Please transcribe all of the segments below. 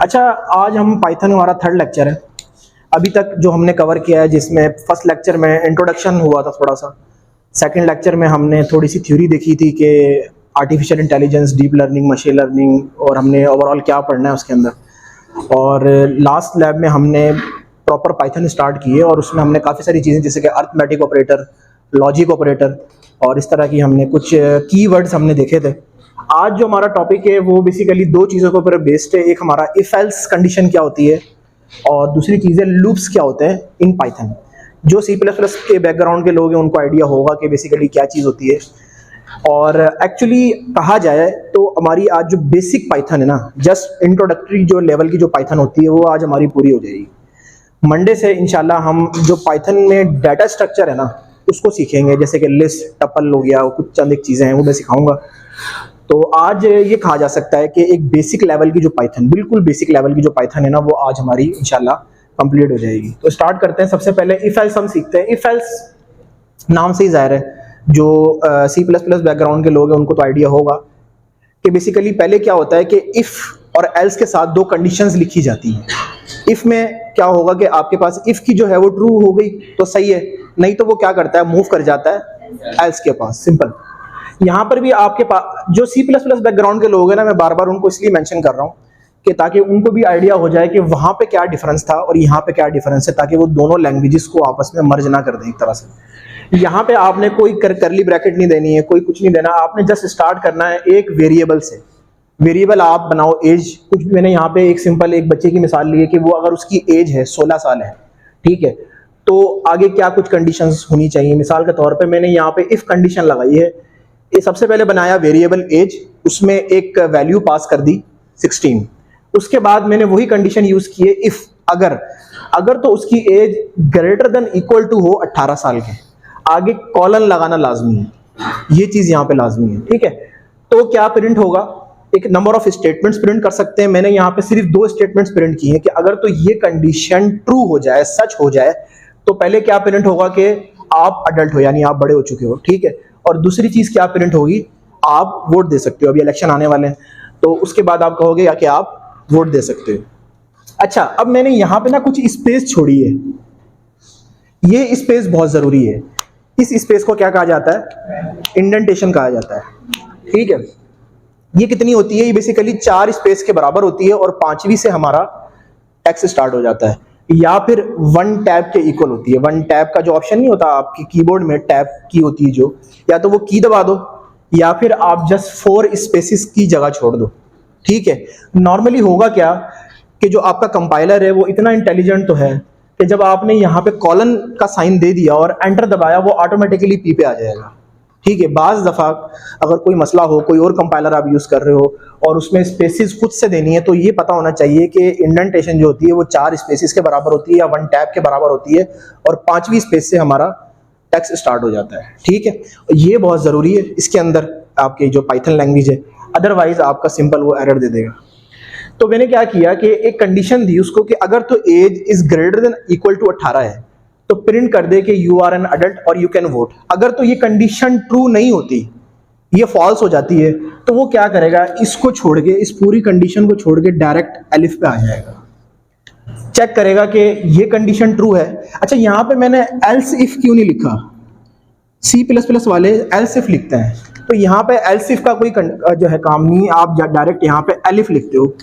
अच्छा, आज हम पाइथन हमारा थर्ड लेक्चर है। अभी तक जो हमने कवर किया है, जिसमें फर्स्ट लेक्चर में इंट्रोडक्शन हुआ था थोड़ा सा, सेकंड लेक्चर में हमने थोड़ी सी थ्योरी देखी थी कि artificial intelligence, deep learning, machine learning, और हमने ओवरऑल क्या पढ़ना है उसके अंदर। और लास्ट लैब में हमने प्रॉपर पाइथन स्टार्ट की है और उसमें हमने काफ़ी सारी चीज़ें जैसे कि अर्थमेटिक ऑपरेटर, लॉजिक ऑपरेटर और इस तरह की हमने कुछ कीवर्ड्स हमने देखे थे। आज जो हमारा टॉपिक है वो बेसिकली दो चीज़ों के ऊपर बेस्ड है। एक हमारा इफ एल्स कंडीशन क्या होती है और दूसरी चीज़ है लूप्स क्या होते हैं इन पाइथन। जो सी प्लस प्लस के बैकग्राउंड के लोग हैं उनको आइडिया होगा कि बेसिकली क्या चीज़ होती है। और एक्चुअली कहा जाए तो हमारी आज जो बेसिक पाइथन है ना, जस्ट इंट्रोडक्टरी जो लेवल की जो पाइथन होती है वो आज हमारी पूरी हो जाएगी। मंडे से इंशाल्लाह हम जो पाइथन में डाटा स्ट्रक्चर है ना उसको सीखेंगे, जैसे कि लिस्ट, टपल हो गया, कुछ चंद एक चीज़ें हैं वो मैं सिखाऊंगा। तो आज ये कहा जा सकता है कि एक बेसिक लेवल की जो पाइथन, बिल्कुल बेसिक लेवल की जो पाइथन है ना, वो आज हमारी इंशाल्लाह कंप्लीट हो जाएगी। तो स्टार्ट करते हैं। सबसे पहले इफ एल्स हम सीखते हैं। इफ एल्स नाम से ही जाहिर है, जो सी प्लस प्लस बैकग्राउंड के लोग हैं उनको तो आइडिया होगा कि बेसिकली पहले क्या होता है कि इफ और एल्स के साथ दो कंडीशंस लिखी जाती हैं। इफ में क्या होगा कि आपके पास इफ की जो है वो ट्रू हो गई तो सही है, नहीं तो वो क्या करता है, मूव कर जाता है एल्स के पास। सिंपल। यहाँ पर भी आपके पास जो सी प्लस प्लस बैकग्राउंड के लोग हैं ना, मैं बार बार उनको इसलिए मेंशन कर रहा हूँ कि ताकि उनको भी आइडिया हो जाए कि वहाँ पे क्या डिफरेंस था और यहाँ पे क्या डिफरेंस है, ताकि वो दोनों लैंग्वेजेस को आपस में मर्ज ना कर दें एक तरह से। यहाँ पे आपने कोई करली ब्रैकेट नहीं देनी है, कोई कुछ नहीं देना, आपने जस्ट स्टार्ट करना है एक वेरिएबल से। वेरिएबल आप बनाओ एज, कुछ भी। मैंने यहाँ पे एक सिंपल एक बच्चे की मिसाल ली है कि वो अगर उसकी एज है 16 साल है, ठीक है, तो आगे क्या कुछ कंडीशंस होनी चाहिए। मिसाल के तौर पे मैंने यहाँ पे इफ कंडीशन लगाई है। ये सबसे पहले बनाया वेरिएबल एज, उसमें एक वैल्यू पास कर दी 16। उसके बाद मैंने वही कंडीशन यूज की है इफ अगर तो उसकी age greater than equal to हो 18 साल के, आगे कॉलन लगाना लाजमी है, ये चीज यहाँ पे लाजमी है, ठीक है। तो क्या प्रिंट होगा, एक नंबर ऑफ स्टेटमेंट्स प्रिंट कर सकते हैं। मैंने यहाँ पे सिर्फ 2 स्टेटमेंट्स प्रिंट किए हैं कि अगर तो ये कंडीशन ट्रू हो जाए, सच हो जाए, तो पहले क्या प्रिंट होगा कि आप अडल्ट हो, यानी आप बड़े हो चुके हो, ठीक है। और दूसरी चीज क्या प्रिंट होगी, आप वोट दे सकते हो। अभी इलेक्शन आने वाले हैं तो उसके बाद आप कहोगे या कि आप वोट दे सकते हो। अच्छा, अब मैंने यहाँ पे ना कुछ स्पेस छोड़ी है, ये स्पेस बहुत जरूरी है। इस स्पेस को क्या कहा जाता है, इंडेंटेशन कहा जाता है, ठीक है। ये कितनी होती है, ये बेसिकली 4 स्पेस के बराबर होती है और 5वीं से हमारा टेक्स्ट स्टार्ट हो जाता है, या फिर 1 टैब के इक्वल होती है। 1 टैब का जो ऑप्शन नहीं होता आपके कीबोर्ड में, टैब की होती है जो, या तो वो की दबा दो या फिर आप जस्ट 4 स्पेसिस की जगह छोड़ दो, ठीक है। नॉर्मली होगा क्या कि जो आपका कंपाइलर है वो इतना इंटेलिजेंट तो है कि जब आपने यहाँ पे कॉलन का साइन दे दिया और एंटर दबाया, वो ऑटोमेटिकली पी पे आ जाएगा, ठीक है। बाज दफा अगर कोई मसला हो, कोई और कंपाइलर आप यूज कर रहे हो और उसमें स्पेसिस खुद से देनी है, तो ये पता होना चाहिए कि इंडेंटेशन जो होती है वो 4 स्पेसिस के बराबर होती है या 1 टैब के बराबर होती है और 5वीं स्पेस से हमारा टेक्स्ट स्टार्ट हो जाता है, ठीक है। ये बहुत जरूरी है इसके अंदर आपके जो पाइथन लैंग्वेज है, अदरवाइज आपका सिंपल वो एरर दे देगा। तो मैंने क्या किया कि एक कंडीशन दी उसको कि अगर तो age is greater than equal to 18 है तो प्रिंट कर दे कि यू आर एन अडल्ट और यू कैन वोट। अगर तो ये कंडीशन ट्रू नहीं होती, ये फॉल्स हो जाती है, तो वो क्या करेगा, इसको छोड़ के, इस पूरी कंडीशन को छोड़ के डायरेक्ट एलिफ पे आ जाएगा, चेक करेगा कि ये कंडीशन ट्रू है। अच्छा, यहां पे मैंने एल्स इफ क्यों नहीं लिखा, सी प्लस प्लस वाले एल्स इफ लिखते हैं, तो यहाँ पे एल्स इफ का कोई जो है काम नहीं, आप डायरेक्ट यहाँ पे एलिफ लिखते हो,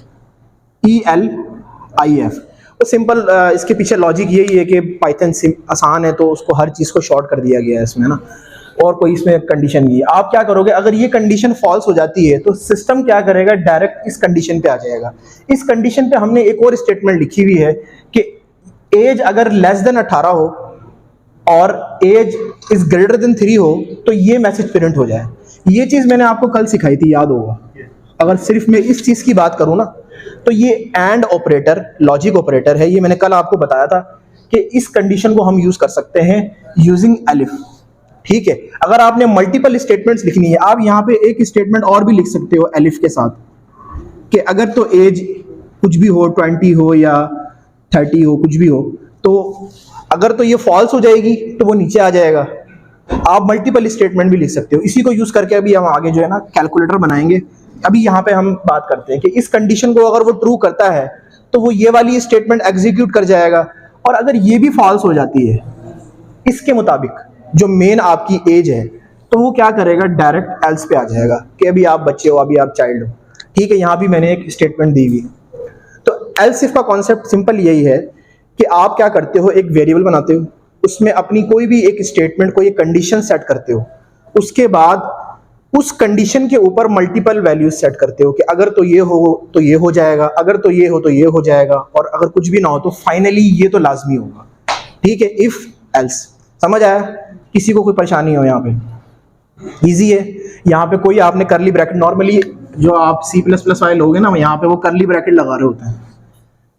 ELIF। तो सिंपल इसके पीछे लॉजिक यही है कि पाइथन आसान है तो उसको हर चीज को शॉर्ट कर दिया गया है इसमें ना, और कोई इसमें कंडीशन नहीं है। आप क्या करोगे, अगर ये कंडीशन फॉल्स हो जाती है तो सिस्टम क्या करेगा, डायरेक्ट इस कंडीशन पे आ जाएगा। इस कंडीशन पे हमने एक और स्टेटमेंट लिखी हुई है कि एज अगर लेस देन 18 हो और एज इज ग्रेटर देन 3 हो तो ये मैसेज प्रिंट हो जाए। ये चीज मैंने आपको कल सिखाई थी, याद होगा। अगर सिर्फ मैं इस चीज की बात करूं ना, तो ये एंड ऑपरेटर, लॉजिक ऑपरेटर है। ये मैंने कल आपको बताया था कि इस कंडीशन को हम यूज कर सकते हैं यूजिंग एलिफ, ठीक है। अगर आपने मल्टीपल स्टेटमेंट्स लिखनी है, आप यहाँ पे एक स्टेटमेंट और भी लिख सकते हो एलिफ के साथ कि अगर तो एज कुछ भी हो, 20 हो या 30 हो, कुछ भी हो, तो अगर तो ये फॉल्स हो जाएगी तो वो नीचे आ जाएगा। आप मल्टीपल स्टेटमेंट भी लिख सकते हो। इसी को यूज करके अभी हम आगे जो है ना कैलकुलेटर बनाएंगे। अभी यहाँ पे हम बात करते हैं कि इस कंडीशन को अगर वो ट्रू करता है तो वो ये वाली स्टेटमेंट एग्जीक्यूट कर जाएगा। और अगर ये भी फॉल्स हो जाती है इसके मुताबिक जो मेन आपकी एज है, तो वो क्या करेगा, डायरेक्ट एल्स पे आ जाएगा कि अभी आप बच्चे हो, अभी आप चाइल्ड हो। ठीक है, यहाँ भी मैंने एक स्टेटमेंट दी हुई। तो एल्स इफ का कॉन्सेप्ट सिंपल यही है कि आप क्या करते हो, एक वेरिएबल बनाते हो, उसमें अपनी कोई भी एक स्टेटमेंट, कोई एक कंडीशन सेट करते हो, उसके बाद उस कंडीशन के ऊपर मल्टीपल वैल्यूज सेट करते हो कि अगर तो ये हो तो ये हो जाएगा, अगर तो ये हो तो ये हो जाएगा, और अगर कुछ भी ना हो तो फाइनली ये तो लाजमी होगा। ठीक है, इफ एल्स। समझ आया? किसी को कोई परेशानी हो यहाँ पे? इजी है। यहाँ पे कोई आपने करली ब्रैकेट, नॉर्मली जो आप C++ वाले लोग हैं ना, यहाँ पे वो करली ब्रैकेट लगा रहे होते हैं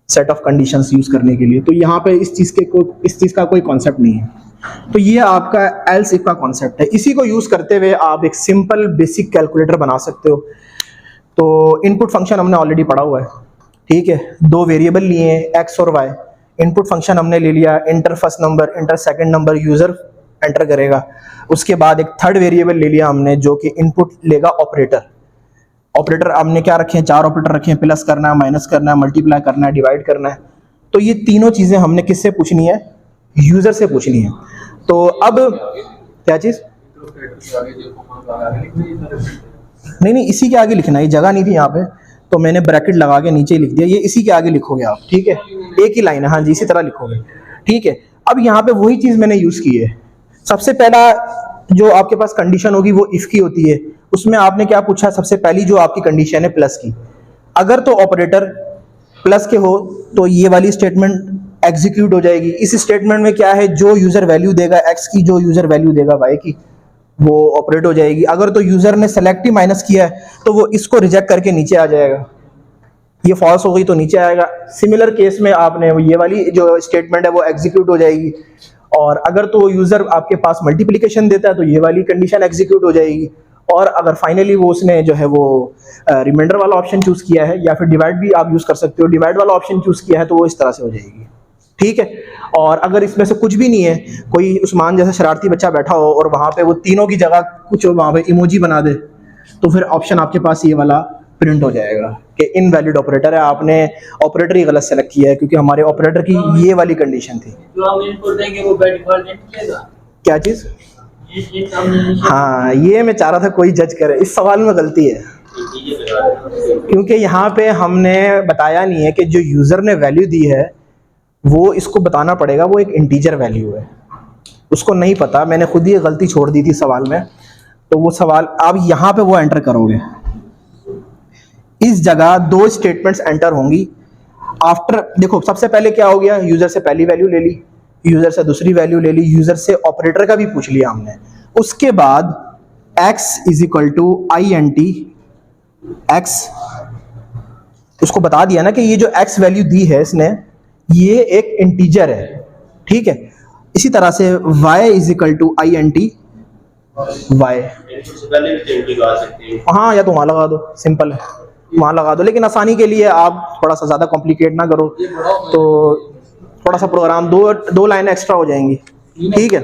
सेट ऑफ कंडीशंस यूज करने के लिए। तो यहाँ पे इस चीज का कोई कॉन्सेप्ट नहीं है। तो ये आपका एल्स इफ का कॉन्सेप्ट है। इसी को यूज करते हुए आप एक सिंपल बेसिक कैलकुलेटर बना सकते हो। तो इनपुट फंक्शन हमने ऑलरेडी पढ़ा हुआ है। ठीक है, दो वेरिएबल लिए हैं एक्स और वाई। इनपुट फंक्शन हमने ले लिया, inter first number, inter second number user enter करेगा। उसके बाद एक थर्ड वेरिएबल ले लिया हमने जो कि इनपुट लेगा ऑपरेटर। ऑपरेटर हमने क्या रखे हैं, 4 ऑपरेटर रखे हैं, प्लस करना है, माइनस करना है, मल्टीप्लाई करना है, डिवाइड करना है। तो ये तीनों चीजें हमने किससे पूछनी है, यूजर से पूछनी है। तो अब क्या चीज, नहीं इसी के आगे लिखना है, ये जगह नहीं थी यहाँ पे तो मैंने ब्रैकेट लगा के नीचे लिख दिया, ये इसी के आगे लिखोगे आप। ठीक है, एक ही लाइन है, हाँ जी, इसी तरह लिखोगे। ठीक है, अब यहाँ पे वही चीज मैंने यूज की है। सबसे पहला जो आपके पास कंडीशन होगी वो इफ की होती है। उसमें आपने क्या पूछा, सबसे पहली जो आपकी कंडीशन है प्लस की। अगर तो ऑपरेटर प्लस के हो तो ये वाली स्टेटमेंट एग्जीक्यूट हो जाएगी। इस स्टेटमेंट में क्या है, जो यूजर वैल्यू देगा एक्स की, जो यूजर वैल्यू देगा वाई की, वो ऑपरेट हो जाएगी। अगर तो यूजर ने सेलेक्ट ही माइनस किया है तो वो इसको रिजेक्ट करके नीचे आ जाएगा। ये फॉल्स हो गई तो नीचे आएगा। सिमिलर केस में आपने ये वाली जो स्टेटमेंट है वो एग्जीक्यूट हो जाएगी। और अगर तो यूजर आपके पास मल्टीप्लिकेशन देता है तो ये वाली कंडीशन एग्जीक्यूट हो जाएगी। और अगर फाइनली वो उसने जो है वो रिमाइंडर वाला ऑप्शन चूज किया है, या फिर डिवाइड भी आप यूज कर सकते हो, डिवाइड वाला ऑप्शन चूज किया है, तो वो इस तरह से हो जाएगी। ठीक है, और अगर इसमें से कुछ भी नहीं है, कोई उस्मान जैसा शरारती बच्चा बैठा हो और वहां पे वो तीनों की जगह कुछ वहां पे इमोजी बना दे, तो फिर ऑप्शन आपके पास ये वाला प्रिंट हो जाएगा कि इनवैलिड ऑपरेटर है, आपने ऑपरेटर ही गलत सेलेक्ट किया है क्योंकि हमारे ऑपरेटर की ये वाली कंडीशन थी। जो हम इनपुट देंगे वो बाय डिफॉल्ट निकलेगा। क्या चीज? हाँ, ये मैं चाह रहा था कोई जज करे। इस सवाल में गलती है क्योंकि यहाँ पे हमने बताया नहीं है कि जो यूजर ने वैल्यू दी है वो इसको बताना पड़ेगा वो एक इंटीजर वैल्यू है। उसको नहीं पता, मैंने खुद ही गलती छोड़ दी थी सवाल में। तो वो सवाल आप यहाँ पे वो एंटर करोगे, इस जगह दो स्टेटमेंट्स एंटर होंगी। आफ्टर देखो, सबसे पहले क्या हो गया, यूजर से पहली वैल्यू ले ली, यूजर से दूसरी वैल्यू ले ली, यूजर से ऑपरेटर का भी पूछ लिया हमने। उसके बाद x is equal to INT x, उसको बता दिया ना कि ये जो x वैल्यू दी है इसने, ये एक इंटीजर है। ठीक है, इसी तरह से y is equal to INT y। हाँ, या तो वहां लगा दो, सिंपल है, वहां लगा दो। लेकिन आसानी के लिए आप थोड़ा सा ज्यादा कॉम्प्लिकेट ना करो, तो थोड़ा सा प्रोग्राम दो लाइन एक्स्ट्रा हो जाएंगी। ठीक है,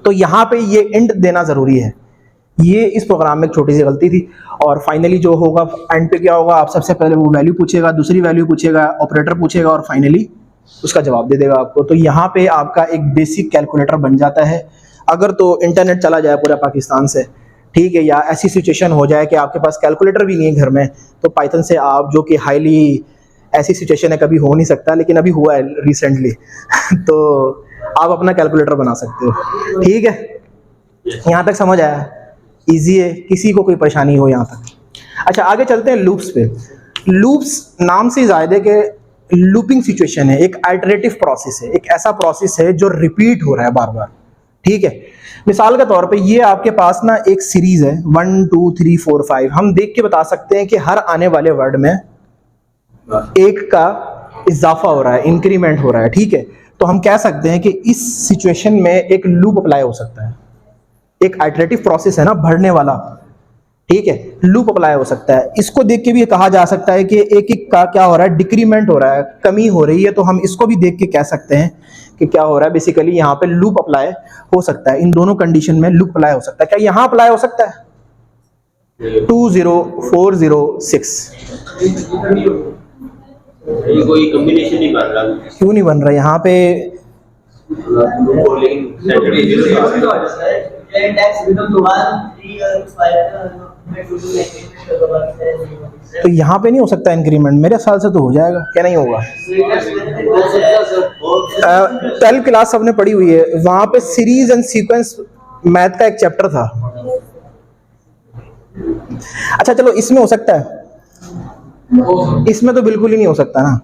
तो यहाँ पे ये इंड देना जरूरी है। ये इस प्रोग्राम में एक छोटी सी गलती थी। और फाइनली जो होगा एंड पे क्या होगा, आप सबसे पहले वो वैल्यू पूछेगा, दूसरी वैल्यू पूछेगा, ऑपरेटर पूछेगा और फाइनली उसका जवाब दे देगा आपको। तो यहाँ पे आपका एक बेसिक कैलकुलेटर बन जाता है। अगर तो इंटरनेट चला जाए पूरा पाकिस्तान से, ठीक है, या ऐसी सिचुएशन हो जाए कि आपके पास कैलकुलेटर भी नहीं है घर में, तो पाइथन से आप, जो कि हाईली ऐसी सिचुएशन है कभी हो नहीं सकता लेकिन अभी हुआ है रिसेंटली तो आप अपना कैलकुलेटर बना सकते हो। ठीक है, यहाँ तक समझ आया? इजी है, किसी को कोई परेशानी हो यहाँ तक? अच्छा, आगे चलते हैं लूप्स पे। लूप्स नाम से जायद है कि लूपिंग सिचुएशन है, एक आइटरेटिव प्रोसेस है, एक ऐसा प्रोसेस है जो रिपीट हो रहा है बार बार। ठीक है, मिसाल के तौर पे ये आपके पास ना एक सीरीज है 1 2 3 4 5। हम देख के बता सकते हैं कि हर आने वाले वर्ड में एक का इजाफा हो रहा है, इंक्रीमेंट हो रहा है। ठीक है, तो हम कह सकते हैं कि इस सिचुएशन में एक लूप अप्लाई हो सकता है। एक आइटरेटिव प्रोसेस है ना, बढ़ने वाला। ठीक है, लूप अप्लाई हो सकता है। इसको देख के भी कहा जा सकता है कि एक एक का क्या हो रहा है, डिक्रीमेंट हो रहा है, कमी हो रही है। तो हम इसको भी देख के कह सकते हैं कि क्या हो रहा है, बेसिकली यहाँ पे लूप अप्लाई हो सकता है। इन दोनों कंडीशन में लूप अप्लाई हो सकता है। क्या यहाँ अप्लाई हो सकता है? 2 0 4 0 6 ये कोई कॉम्बिनेशन नहीं बन रहा। क्यों नहीं बन रहा यहाँ पे? तो यहाँ पे नहीं हो सकता इंक्रीमेंट? मेरे ख्याल से तो हो जाएगा, क्या नहीं होगा? 12th क्लास सबने पढ़ी हुई है, वहां पे सीरीज एंड सीक्वेंस मैथ का एक चैप्टर था। अच्छा चलो, इसमें हो सकता है? इसमें तो बिल्कुल ही नहीं हो सकता ना।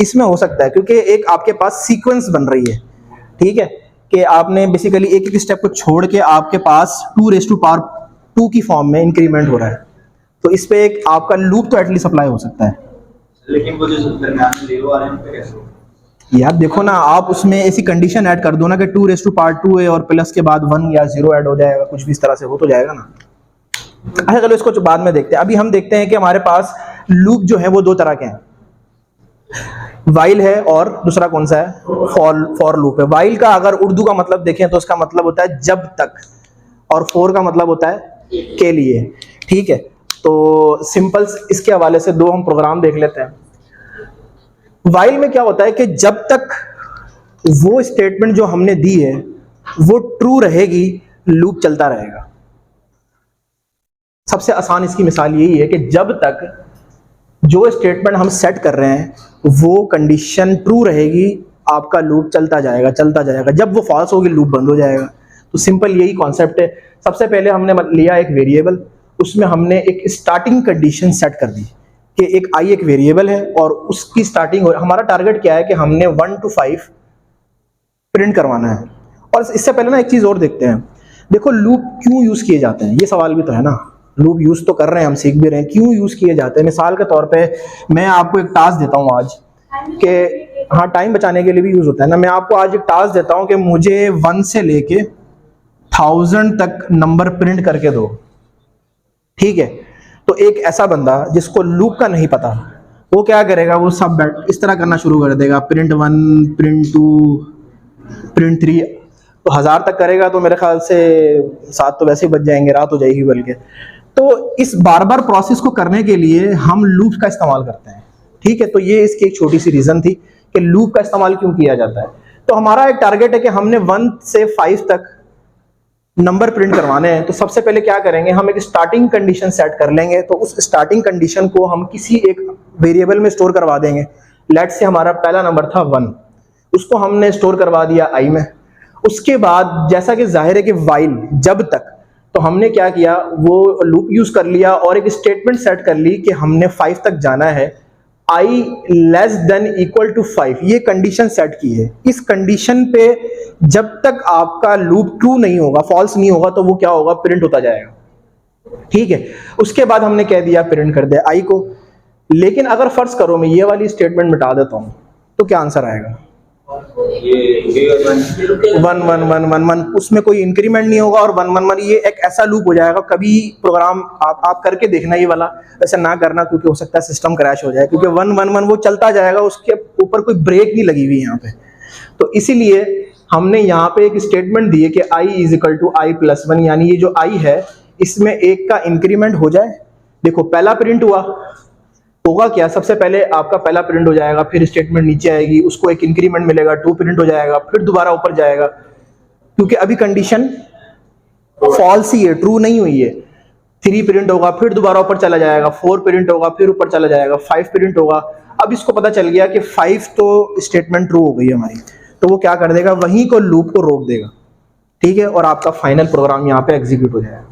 इसमें हो सकता है क्योंकि एक आपके पास सीक्वेंस बन रही है, ठीक है, कि आपने बेसिकली एक एक स्टेप को छोड़ के आपके पास 2⁻² की फॉर्म में इंक्रीमेंट हो रहा है, तो इस पे एक आपका लूप तो एटलीस्ट अप्लाई हो सकता है। लेकिन वो जो दरमियान में 0 आ रहे हैं उनपे कैसे होगा? यार देखो ना, आप उसमें ऐसी कंडीशन ऐड कर दो ना कि 2⁻² है और प्लस के बाद 1 या 0 ऐड हो जाएगा, कुछ भी इस तरह से हो तो जाएगा ना। अच्छा चलो, इसको बाद में देखते हैं। अभी हम देखते हैं कि हमारे पास लूप जो है वो दो तरह के हैं, वाइल है और दूसरा कौन सा है? फॉर लूप है। वाइल का अगर उर्दू का मतलब देखें तो उसका मतलब होता है जब तक, और फॉर का मतलब होता है के लिए, ठीक है। तो सिंपल इसके हवाले से दो हम प्रोग्राम देख लेते हैं। वाइल में क्या होता है कि जब तक वो स्टेटमेंट जो हमने दी है वो ट्रू रहेगी, लूप चलता रहेगा। सबसे आसान इसकी मिसाल यही है कि जब तक जो स्टेटमेंट हम सेट कर रहे हैं वो कंडीशन ट्रू रहेगी, आपका लूप चलता जाएगा चलता जाएगा। जब वो फॉल्स होगी, लूप बंद हो जाएगा। तो सिंपल यही कॉन्सेप्ट है। सबसे पहले हमने लिया एक वेरिएबल, उसमें हमने एक स्टार्टिंग कंडीशन सेट कर दी कि एक आई एक वेरिएबल है और उसकी स्टार्टिंग हमारा टारगेट क्या है कि हमने 1 to 5 प्रिंट करवाना है। और इससे पहले ना एक चीज और देखते हैं। देखो, लूप क्यों यूज किए जाते हैं, ये सवाल भी तो है ना। लूप यूज तो कर रहे हैं, हम सीख भी रहे हैं, क्यों यूज किए जाते हैं। मिसाल के तौर पे मैं आपको एक टास्क देता हूं आज कि हाँ, टाइम बचाने के लिए भी यूज होता है ना। मैं आपको आज एक टास्क देता हूं कि मुझे 1 से लेके 1000 तक नंबर प्रिंट करके दो, ठीक है। तो एक ऐसा बंदा जिसको लूप का नहीं पता, वो क्या करेगा? वो सब इस तरह करना शुरू कर देगा, प्रिंट 1, प्रिंट 2, प्रिंट 3। तो 1000 तक करेगा तो मेरे ख्याल से 7 तो वैसे ही बच जाएंगे, रात हो जाएगी बल्कि। तो इस बार बार प्रोसेस को करने के लिए हम लूप का इस्तेमाल करते हैं, ठीक है। तो ये इसकी एक छोटी सी रीजन थी कि लूप का इस्तेमाल क्यों किया जाता है। तो हमारा एक टारगेट है कि हमने 1 से 5 तक नंबर प्रिंट करवाने हैं। तो सबसे पहले क्या करेंगे, हम एक स्टार्टिंग कंडीशन सेट कर लेंगे। तो उस स्टार्टिंग कंडीशन को हम किसी एक वेरिएबल में स्टोर करवा देंगे। लेट्स से हमारा पहला नंबर था 1, उसको हमने स्टोर करवा दिया आई में। उसके बाद जैसा कि जाहिर है कि वाइल जब तक, तो हमने क्या किया, वो लूप यूज कर लिया और एक स्टेटमेंट सेट कर ली कि हमने 5 तक जाना है, i less than equal to 5, ये कंडीशन सेट की है। इस कंडीशन पे जब तक आपका लूप ट्रू नहीं होगा, फॉल्स नहीं होगा, तो वो क्या होगा? प्रिंट होता जाएगा, ठीक है। उसके बाद हमने कह दिया प्रिंट कर दे i को। लेकिन अगर फर्ज करो मैं ये वाली स्टेटमेंट मिटा देता हूं, तो क्या आंसर आएगा? 1 1 1 1 1। उसमें कोई इंक्रीमेंट नहीं होगा और 1 1 1, ये एक ऐसा लूप हो जाएगा। कभी प्रोग्राम आप करके देखना ये वाला, ऐसा ना करना क्योंकि हो सकता है सिस्टम क्रैश हो जाए, क्योंकि 1 1 1 वो चलता जाएगा, उसके ऊपर कोई ब्रेक नहीं लगी हुई यहाँ पे। तो इसीलिए हमने यहाँ पे एक स्टेटमेंट दी है कि i is equal to i plus 1, यानी ये जो i है इसमें 1 का इंक्रीमेंट हो जाए। देखो, पहला प्रिंट हुआ, होगा क्या? सबसे पहले आपका पहला प्रिंट हो जाएगा, फिर स्टेटमेंट नीचे आएगी, उसको एक इंक्रीमेंट मिलेगा, 2 प्रिंट हो जाएगा, फिर दोबारा ऊपर जाएगा, क्योंकि अभी कंडीशन फॉल्स ही है, ट्रू नहीं हुई है। 3 प्रिंट होगा, फिर दोबारा ऊपर चला जाएगा, 4 प्रिंट होगा, फिर ऊपर चला जाएगा, 5 प्रिंट होगा। अब इसको पता चल गया कि 5 तो स्टेटमेंट ट्रू हो गई हमारी, तो वो क्या कर देगा? वहीं को लूप को रोक देगा, ठीक है, और आपका फाइनल प्रोग्राम यहाँ पे एग्जीक्यूट हो जाएगा।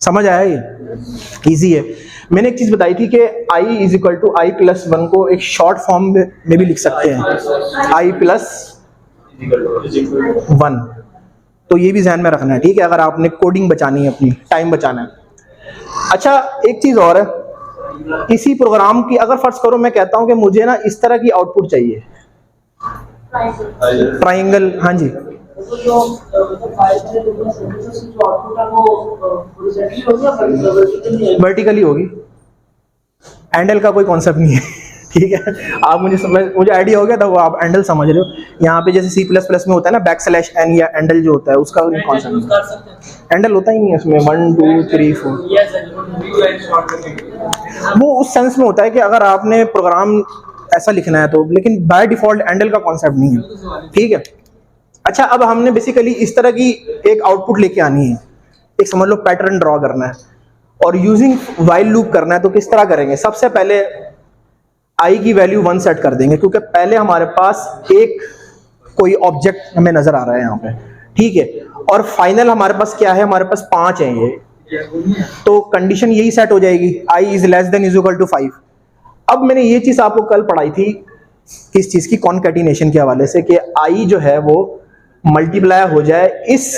समझ आया? ये इजी है। मैंने एक चीज बताई थी कि i is equal to i plus 1 को एक शॉर्ट फॉर्म में भी लिख सकते हैं, i प्लस 1। तो ये भी ध्यान में रखना है, ठीक है, अगर आपने कोडिंग बचानी है, अपनी टाइम बचाना है। अच्छा, एक चीज और है इसी प्रोग्राम की। अगर फर्ज करो मैं कहता हूं कि मुझे ना इस तरह की आउटपुट चाहिए, ट्राइंगल, हाँ जी, वर्टिकली होगी। एंडल का कोई कॉन्सेप्ट नहीं है, ठीक है। आप मुझे आइडिया हो गया था, वो आप एंडल समझ रहे हो। यहाँ पे जैसे C++ में होता है ना /n या एंडल जो होता है, उसका कॉन्सेप्ट एंडल होता ही नहीं है उसमें। 1 2 3 4 वो उस सेंस में होता है कि अगर आपने प्रोग्राम ऐसा लिखना है तो, लेकिन बाय डिफॉल्ट एंडल का कॉन्सेप्ट नहीं है, ठीक है। अच्छा, अब हमने बेसिकली इस तरह की एक आउटपुट लेके आनी है, एक समझ लो पैटर्न ड्रॉ करना है और यूजिंग वाइल लूप करना है। तो किस तरह करेंगे? सबसे पहले आई की वैल्यू 1 सेट कर देंगे, क्योंकि पहले हमारे पास एक कोई ऑब्जेक्ट हमें नजर आ रहा है यहाँ पे, ठीक है। और फाइनल हमारे पास क्या है? हमारे पास 5 है ये, तो कंडीशन यही सेट हो जाएगी, i is less than is equal to 5। अब मैंने ये चीज आपको कल पढ़ाई थी किस चीज की, कॉन्कैटिनेशन के हवाले से, कि i जो है वो मल्टीप्लाई हो जाए इस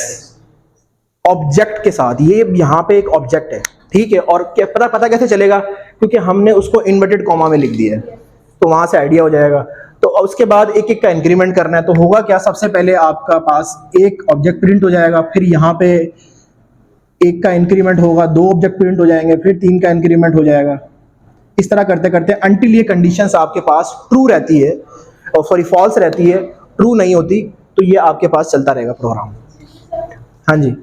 ऑब्जेक्ट के साथ। ये यहाँ पे एक ऑब्जेक्ट है, ठीक है। और क्या पता कैसे चलेगा? क्योंकि हमने उसको इन्वर्टेड कॉमा में लिख दिया है, तो वहां से आइडिया हो जाएगा। तो उसके बाद एक एक का इंक्रीमेंट करना है, तो होगा क्या? सबसे पहले आपका पास एक ऑब्जेक्ट प्रिंट हो जाएगा, फिर यहाँ पे एक का इंक्रीमेंट होगा, 2 ऑब्जेक्ट प्रिंट हो जाएंगे, फिर 3 का इंक्रीमेंट हो जाएगा। इस तरह करते करते अंटिल ये कंडीशंस आपके पास ट्रू रहती है, और सॉरी फॉल्स रहती है, ट्रू नहीं होती, तो ये आपके पास चलता रहेगा प्रोग्राम। हाँ जी,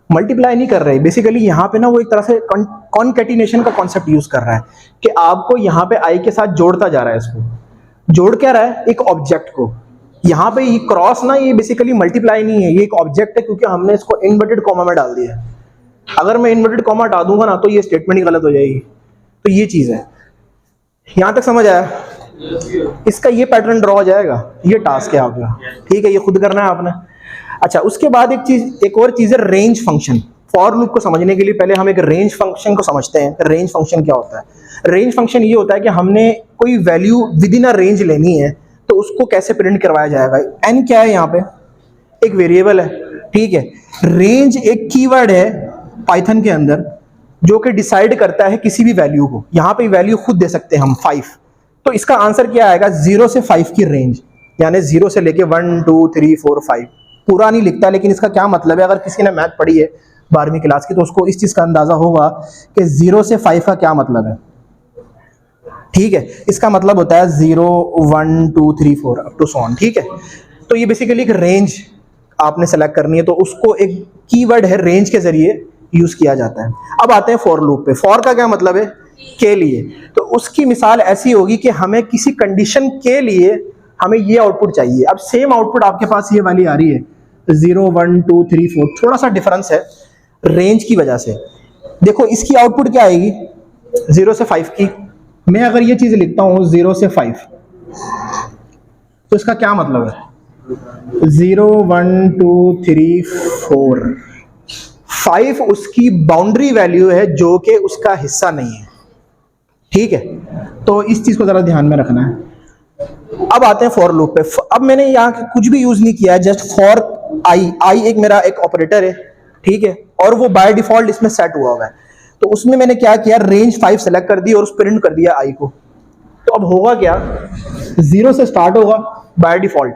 मल्टीप्लाई नहीं कर रहे बेसिकली, यहाँ पे ना वो एक तरह से कॉन्कैटिनेशन का कॉन्सेप्ट यूज कर रहा है कि आपको यहाँ पे आई के साथ जोड़ता जा रहा है। इसको जोड़ क्या रहा है? एक ऑब्जेक्ट को। यहाँ पे ये क्रॉस ना, ये बेसिकली मल्टीप्लाई नहीं है, ये एक ऑब्जेक्ट है, क्योंकि हमने इसको इन्वर्टेड कॉमा में डाल दिया है। अगर मैं इन्वर्टेड कॉमा हटा दूंगा ना, तो ये स्टेटमेंट ही गलत हो जाएगी। तो ये चीज है, यहां तक समझ आया? इसका ये पैटर्न ड्रॉ हो जाएगा, ये टास्क है आपका, ठीक है। ये खुद करना है आपने। अच्छा, उसके बाद एक और चीज है रेंज फंक्शन। फॉर लूप को समझने के लिए पहले हम एक रेंज फंक्शन को समझते हैं। रेंज फंक्शन क्या होता है? रेंज फंक्शन ये होता है कि हमने कोई value with in a range लेनी है, तो उसको कैसे प्रिंट करवाया जाएगा। एन क्या है? यहाँ पे एक वेरिएबल है, ठीक है। रेंज एक कीवर्ड है पाइथन के अंदर, जो कि डिसाइड करता है किसी भी वैल्यू को। यहाँ पे वैल्यू खुद दे सकते हैं हम 5, तो इसका आंसर क्या आएगा? 0 से 5 की रेंज, यानी 0 से लेके 1 2 3 4 5। पूरा नहीं लिखता, लेकिन इसका क्या मतलब है? अगर किसी ने मैथ पढ़ी है 12वीं क्लास की, तो उसको इस चीज का अंदाजा होगा कि 0 से 5 का क्या मतलब है, ठीक है। इसका मतलब होता है 0 1 2 3 4 अप टू सो ऑन, ठीक है। तो ये बेसिकली एक रेंज आपने सेलेक्ट करनी है, तो उसको एक कीवर्ड है रेंज के जरिए यूज किया जाता है। अब आते हैं फॉर लूप पे। फॉर का क्या मतलब है? के लिए। तो उसकी मिसाल ऐसी होगी कि हमें किसी कंडीशन के लिए हमें ये आउटपुट चाहिए। अब सेम आउटपुट आपके पास ये वाली आ रही है, 0 1 2 3 4। थोड़ा सा डिफरेंस है रेंज की वजह से। देखो इसकी आउटपुट क्या आएगी? 0 से 5 की। मैं अगर ये चीज लिखता हूं 0 से 5, तो इसका क्या मतलब है? 0 1 2 3 4 5 उसकी बाउंड्री वैल्यू है, जो कि उसका हिस्सा नहीं है, ठीक है। तो इस चीज को जरा ध्यान में रखना है। अब आते हैं फॉर लूप पे। अब मैंने यहाँ कुछ भी यूज नहीं किया, जस्ट फॉर आई एक मेरा एक ऑपरेटर है, ठीक है, और वो बाय डिफॉल्ट इसमें सेट हुआ हुआ है। तो उसमें मैंने क्या किया? रेंज 5 सेलेक्ट कर दी और उस प्रिंट कर दिया आई को। तो अब होगा क्या? 0 से स्टार्ट होगा बाय डिफॉल्ट,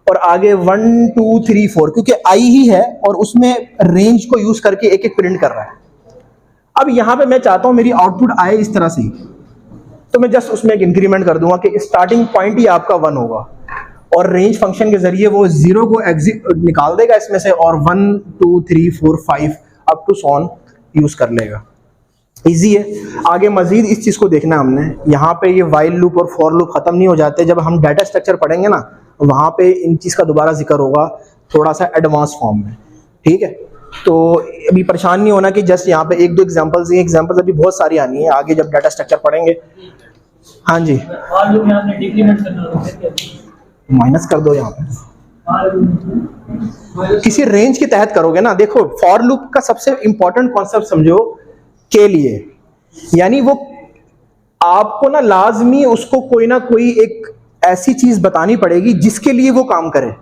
और आगे 1 2 3 4, क्योंकि आई ही है और उसमें रेंज को यूज करके एक एक प्रिंट कर रहा है। अब यहां पे मैं चाहता हूं मेरी आउटपुट आए इस तरह से, तो मैं जस्ट उसमें एक इंक्रीमेंट कर दूंगा कि स्टार्टिंग पॉइंट ही आपका 1 होगा, और रेंज फंक्शन के जरिए वो 0 को एग्जिट निकाल देगा इसमें से, और 1 2 3 4 5 up to so on use कर लेगा। इजी है। आगे मजीद इस चीज को देखना है हमने। यहाँ पे ये वाइल लूप और फॉर लूप खत्म नहीं हो जाते। जब हम डाटा स्ट्रक्चर पढ़ेंगे ना, वहां पे इन चीज का दोबारा जिक्र होगा थोड़ा सा एडवांस फॉर्म में, ठीक है। तो अभी परेशान नहीं होना कि जस्ट यहाँ पे 1 2 एग्जांपल्स, ये एग्जांपल्स अभी बहुत सारी आनी है आगे जब डाटा स्ट्रक्चर पढ़ेंगे। हाँ जी, माइनस कर दो यहाँ पे, किसी रेंज के तहत करोगे ना। देखो फॉर लूप का सबसे इंपॉर्टेंट कॉन्सेप्ट समझो के लिए, यानी वो आपको ना लाजमी उसको कोई ना कोई एक ऐसी चीज बतानी पड़ेगी जिसके लिए वो काम करे,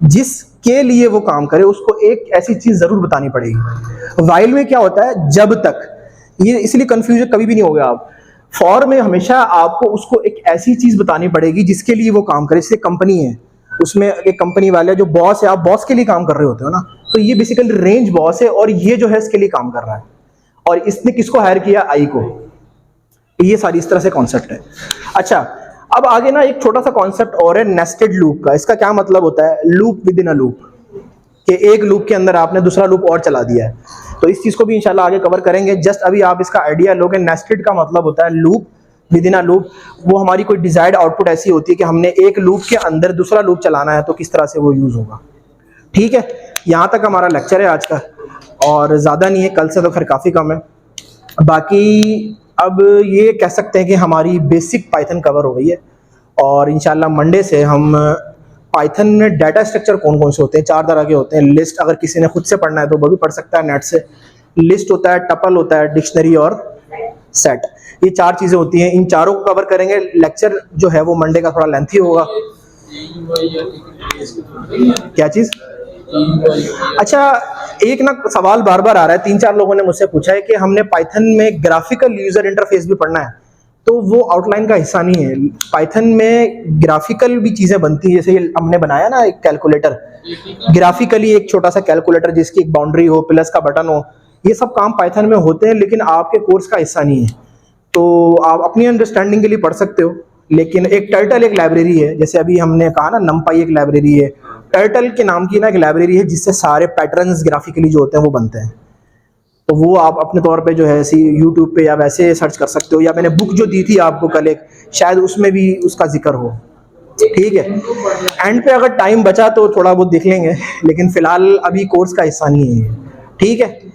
जिसके लिए वो काम करे उसको एक ऐसी चीज जरूर बतानी पड़ेगी। वाइल में क्या होता है? जब तक, ये इसलिए कंफ्यूजन कभी भी नहीं होगा आप। फॉर में हमेशा आपको उसको एक ऐसी चीज बतानी पड़ेगी जिसके लिए वो काम करे। जैसे कंपनी है, उसमें एक कंपनी वाले जो बॉस है, आप बॉस के लिए काम कर रहे होते हो ना, तो ये बेसिकली रेंज बॉस है और ये जो है इसके लिए काम कर रहा है, और इसने किसको हायर किया? आई को। ये सारी इस तरह से कॉन्सेप्ट है। अच्छा, अब आगे ना एक छोटा सा कॉन्सेप्ट और है नेस्टेड लूप का। इसका क्या मतलब होता है? Loop with in a loop, कि एक लूप के अंदर आपने दूसरा लूप और चला दिया है। तो इस चीज़ को भी इंशाल्लाह आगे कवर करेंगे। जस्ट अभी आप इसका आइडिया लोगे, नेस्टेड का मतलब होता है loop with in a loop. वो हमारी कोई डिजायर्ड आउटपुट ऐसी होती है कि हमने एक लूप के अंदर दूसरा लूप चलाना है, तो किस तरह से वो यूज़ होगा। ठीक है, यहाँ तक हमारा लेक्चर है आज का, और ज़्यादा नहीं है, कल से तो खैर काफ़ी कम है। बाकी अब ये कह सकते हैं कि हमारी बेसिक पाइथन कवर हो गई है, और इंशाल्लाह मंडे से हम पाइथन में डाटा स्ट्रक्चर कौन कौन से होते हैं, 4 तरह के होते हैं। लिस्ट, अगर किसी ने खुद से पढ़ना है तो वो भी पढ़ सकता है नेट से। लिस्ट होता है, टपल होता है, डिक्शनरी और सेट, ये 4 चीज़ें होती हैं। इन चारों को कवर करेंगे। लेक्चर जो है वो मंडे का थोड़ा लेंथी होगा। क्या चीज़? अच्छा, एक ना सवाल बार बार आ रहा है, 3-4 लोगों ने मुझसे पूछा है कि हमने पाइथन में ग्राफिकल यूजर इंटरफेस भी पढ़ना है, तो वो आउटलाइन का हिस्सा नहीं है। पाइथन में ग्राफिकल भी चीज़ें बनती हैं, जैसे ये हमने बनाया ना एक कैलकुलेटर, ग्राफिकली एक छोटा सा कैलकुलेटर जिसकी एक बाउंड्री हो, प्लस का बटन हो, ये सब काम पाइथन में होते हैं, लेकिन आपके कोर्स का हिस्सा नहीं है। तो आप अपनी अंडरस्टैंडिंग के लिए पढ़ सकते हो, लेकिन एक टर्टल एक लाइब्रेरी है, जैसे अभी हमने कहा ना नमपाई एक लाइब्रेरी है, टर्टल के नाम की ना एक लाइब्रेरी है जिससे सारे पैटर्न्स ग्राफिकली जो होते हैं वो बनते हैं। तो वो आप अपने तौर पे जो है ऐसी यूट्यूब पे या वैसे सर्च कर सकते हो, या मैंने बुक जो दी थी आपको कल एक, शायद उसमें भी उसका जिक्र हो। ठीक है, एंड पे अगर टाइम बचा तो थोड़ा बहुत देख लेंगे, लेकिन फिलहाल अभी कोर्स का हिस्सा नहीं है। ठीक है।